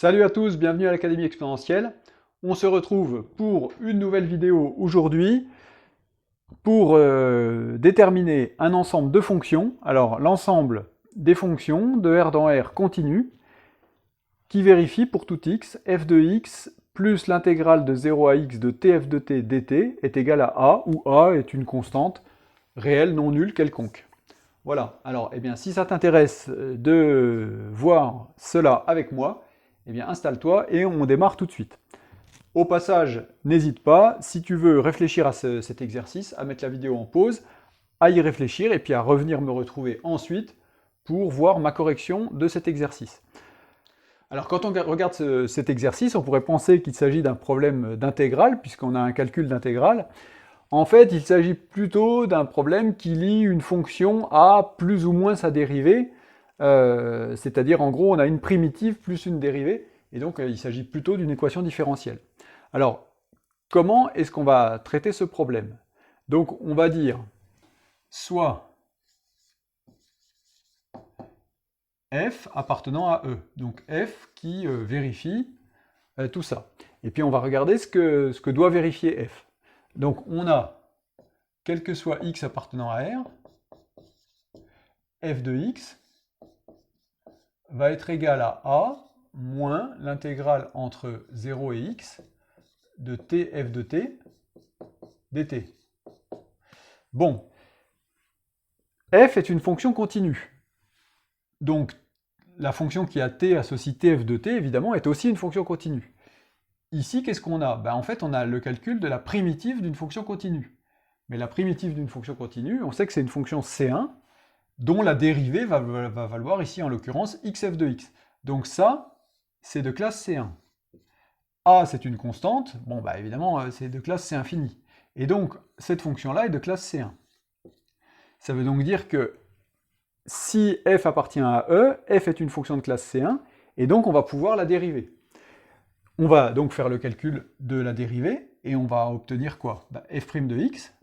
Salut à tous, bienvenue à l'Académie exponentielle. On se retrouve pour une nouvelle vidéo aujourd'hui pour déterminer un ensemble de fonctions. Alors l'ensemble des fonctions de R dans R continu qui vérifie pour tout x, f de x plus l'intégrale de 0 à x de tf de t dt est égal à a, où a est une constante réelle non nulle quelconque. Voilà, alors eh bien, si ça t'intéresse de voir cela avec moi, eh bien installe-toi et on démarre tout de suite. Au passage, n'hésite pas, si tu veux réfléchir à cet exercice, à mettre la vidéo en pause, à y réfléchir et puis à revenir me retrouver ensuite pour voir ma correction de cet exercice. Alors quand on regarde cet exercice, on pourrait penser qu'il s'agit d'un problème d'intégrale, puisqu'on a un calcul d'intégrale. En fait, il s'agit plutôt d'un problème qui lie une fonction à plus ou moins sa dérivée, c'est-à-dire en gros on a une primitive plus une dérivée, et donc il s'agit plutôt d'une équation différentielle. Alors, comment est-ce qu'on va traiter ce problème? Donc on va dire soit f appartenant à E, donc f qui vérifie tout ça. Et puis on va regarder ce que doit vérifier f. Donc on a, quel que soit x appartenant à R, f de x va être égal à a moins l'intégrale entre 0 et x de tf de t dt. Bon, f est une fonction continue. Donc la fonction qui a t associe tf de t, évidemment, est aussi une fonction continue. Ici, qu'est-ce qu'on a? En fait, on a le calcul de la primitive d'une fonction continue. Mais la primitive d'une fonction continue, on sait que c'est une fonction C1, dont la dérivée va valoir ici, en l'occurrence, xf de x. Donc ça, c'est de classe C1. A, c'est une constante, bon, évidemment, c'est de classe C infini. Et donc, cette fonction-là est de classe C1. Ça veut donc dire que si f appartient à E, f est une fonction de classe C1, et donc on va pouvoir la dériver. On va donc faire le calcul de la dérivée, et on va obtenir quoi? F' de x,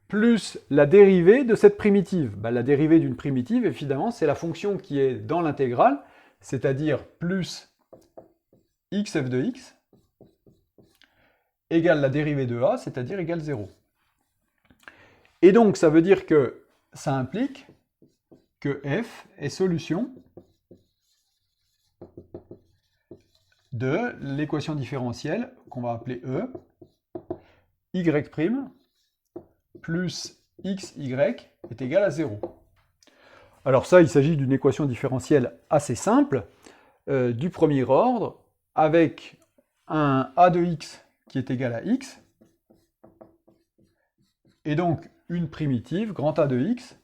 plus la dérivée de cette primitive. La dérivée d'une primitive, évidemment, c'est la fonction qui est dans l'intégrale, c'est-à-dire plus xf de x, égale la dérivée de a, c'est-à-dire égale 0. Et donc, ça veut dire que ça implique que f est solution de l'équation différentielle qu'on va appeler E, y' plus xy est égal à 0. Alors ça, il s'agit d'une équation différentielle assez simple, du premier ordre, avec un a de x qui est égal à x, et donc une primitive, grand A de x,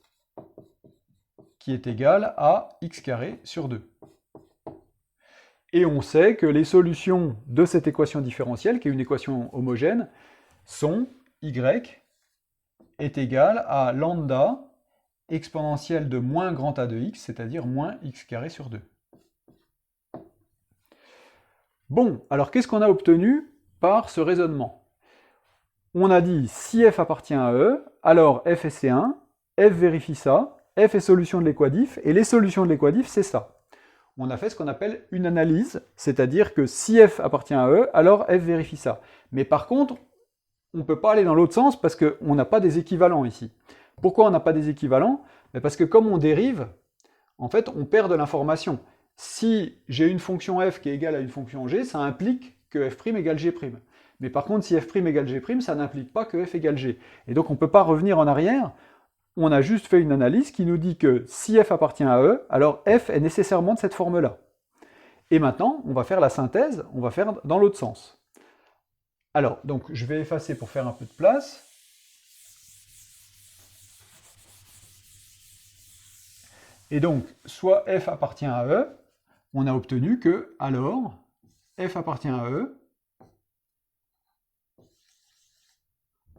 qui est égale à x carré sur 2. Et on sait que les solutions de cette équation différentielle, qui est une équation homogène, sont y est égal à lambda exponentielle de moins grand A de x, c'est-à-dire moins x carré sur 2. Bon, alors qu'est-ce qu'on a obtenu par ce raisonnement? On a dit, si f appartient à E, alors f est C1, f vérifie ça, f est solution de l'équadif, et les solutions de l'équadif, c'est ça. On a fait ce qu'on appelle une analyse, c'est-à-dire que si f appartient à E, alors f vérifie ça. Mais par contre, on ne peut pas aller dans l'autre sens parce qu'on n'a pas des équivalents ici. Pourquoi on n'a pas des équivalents? Parce que comme on dérive, en fait, on perd de l'information. Si j'ai une fonction f qui est égale à une fonction g, ça implique que f' égale g'. Mais par contre, si f' égale g', ça n'implique pas que f égale g. Et donc on ne peut pas revenir en arrière. On a juste fait une analyse qui nous dit que si f appartient à E, alors f est nécessairement de cette forme-là. Et maintenant, on va faire la synthèse, on va faire dans l'autre sens. Alors, donc, je vais effacer pour faire un peu de place. Et donc, soit f appartient à E, on a obtenu que, alors, f appartient à E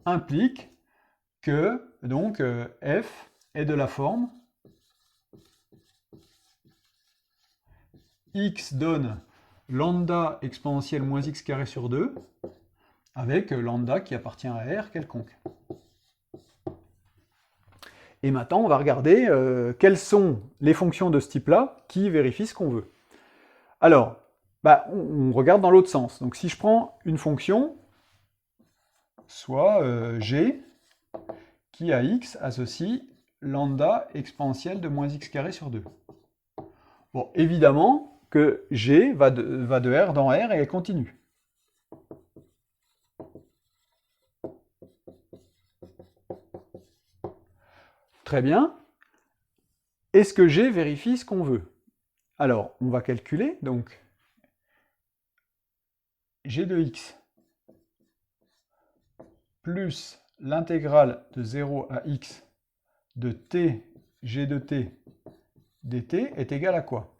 implique que, donc, f est de la forme x donne lambda exponentielle moins x carré sur 2, avec lambda qui appartient à R quelconque. Et maintenant, on va regarder quelles sont les fonctions de ce type-là qui vérifient ce qu'on veut. Alors, on regarde dans l'autre sens. Donc si je prends une fonction, soit g, qui à x associe lambda exponentielle de moins x carré sur 2. Bon, évidemment que g va de R dans R et elle continue. Très bien. Est-ce que g vérifie ce qu'on veut? Alors, on va calculer, donc, g de x plus l'intégrale de 0 à x de t, g de t, dt est égal à quoi?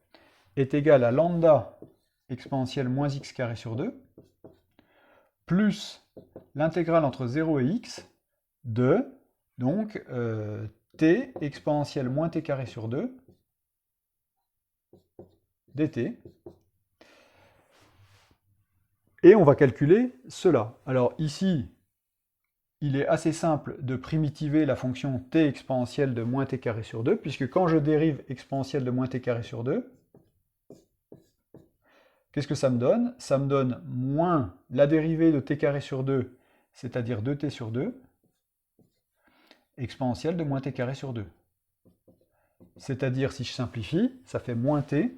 Est égal à lambda exponentielle moins x carré sur 2 plus l'intégrale entre 0 et x de, donc, t exponentielle moins t carré sur 2 dt. Et on va calculer cela. Alors ici, il est assez simple de primitiver la fonction t exponentielle de moins t carré sur 2, puisque quand je dérive exponentielle de moins t carré sur 2, qu'est-ce que ça me donne? Ça me donne moins la dérivée de t carré sur 2, c'est-à-dire 2t sur 2, exponentielle de moins t carré sur 2. C'est-à-dire, si je simplifie, ça fait moins t,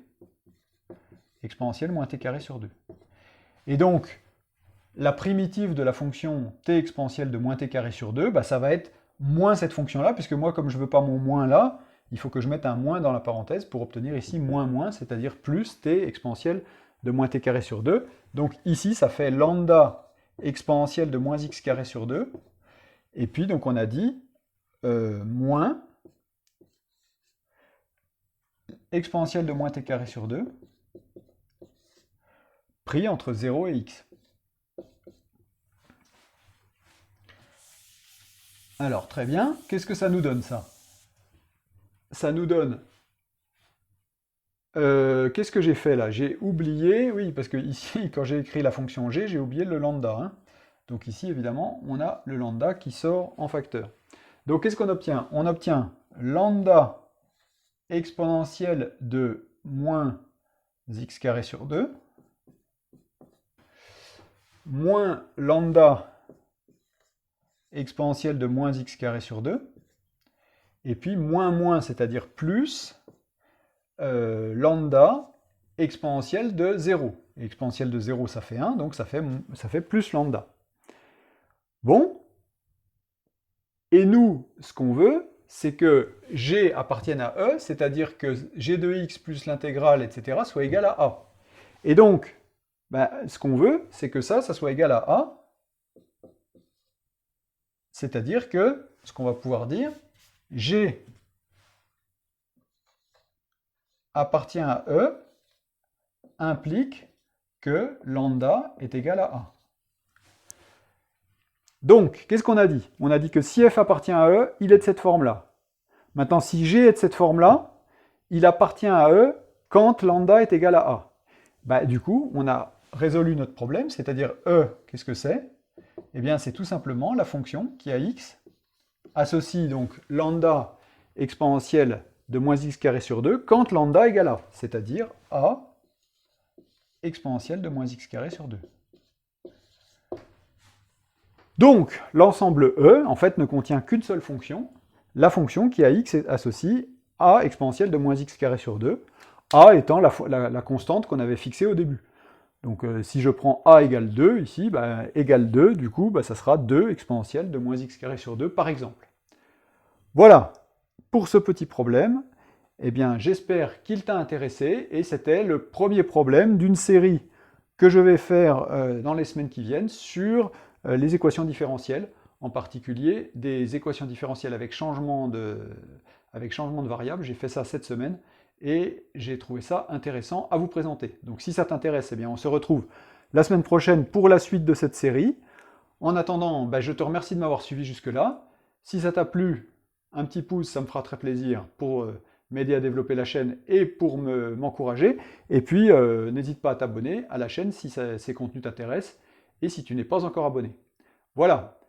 exponentielle moins t carré sur 2. Et donc, la primitive de la fonction t exponentielle de moins t carré sur 2, ça va être moins cette fonction-là, puisque moi, comme je ne veux pas mon moins là, il faut que je mette un moins dans la parenthèse pour obtenir ici moins, c'est-à-dire plus t exponentielle de moins t carré sur 2. Donc ici, ça fait lambda exponentielle de moins x carré sur 2. Et puis, donc on a dit moins exponentielle de moins t carré sur 2 pris entre 0 et x. Alors, très bien. Qu'est-ce que ça nous donne, ça? Ça nous donne... qu'est-ce que j'ai fait, là? J'ai oublié... Oui, parce que ici, quand j'ai écrit la fonction g, j'ai oublié le lambda. Hein. Donc ici, évidemment, on a le lambda qui sort en facteur. Donc, qu'est-ce qu'on obtient? On obtient lambda exponentielle de moins x carré sur 2 moins lambda exponentielle de moins x carré sur 2, et puis moins, c'est-à-dire plus lambda exponentielle de 0. Et exponentielle de 0, ça fait 1, donc ça fait plus lambda. Bon. Et nous, ce qu'on veut, c'est que g appartienne à E, c'est-à-dire que g de x plus l'intégrale, etc., soit égal à A. Et donc, ce qu'on veut, c'est que ça soit égal à A, c'est-à-dire que, ce qu'on va pouvoir dire, g appartient à E implique que lambda est égal à A. Donc, qu'est-ce qu'on a dit? On a dit que si f appartient à E, il est de cette forme-là. Maintenant, si g est de cette forme-là, il appartient à E quand lambda est égal à A. Du coup, on a résolu notre problème, c'est-à-dire E, qu'est-ce que c'est? Eh bien, c'est tout simplement la fonction qui a x, associe donc lambda exponentielle de moins x carré sur 2 quand lambda égale A, c'est-à-dire A exponentielle de moins x carré sur 2. Donc, l'ensemble E, en fait, ne contient qu'une seule fonction, la fonction qui a x associe A exponentielle de moins x carré sur 2, A étant la constante qu'on avait fixée au début. Donc si je prends A égale 2, ici, égale 2, du coup, ça sera 2 exponentielle de moins x carré sur 2, par exemple. Voilà, pour ce petit problème, eh bien, j'espère qu'il t'a intéressé, et c'était le premier problème d'une série que je vais faire dans les semaines qui viennent sur les équations différentielles, en particulier des équations différentielles avec changement de variable. J'ai fait ça cette semaine, et j'ai trouvé ça intéressant à vous présenter. Donc si ça t'intéresse, eh bien on se retrouve la semaine prochaine pour la suite de cette série. En attendant, je te remercie de m'avoir suivi jusque-là. Si ça t'a plu, un petit pouce, ça me fera très plaisir pour m'aider à développer la chaîne et pour m'encourager. Et puis, n'hésite pas à t'abonner à la chaîne si ces contenus t'intéressent et si tu n'es pas encore abonné. Voilà,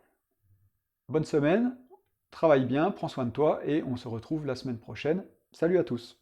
bonne semaine, travaille bien, prends soin de toi et on se retrouve la semaine prochaine. Salut à tous!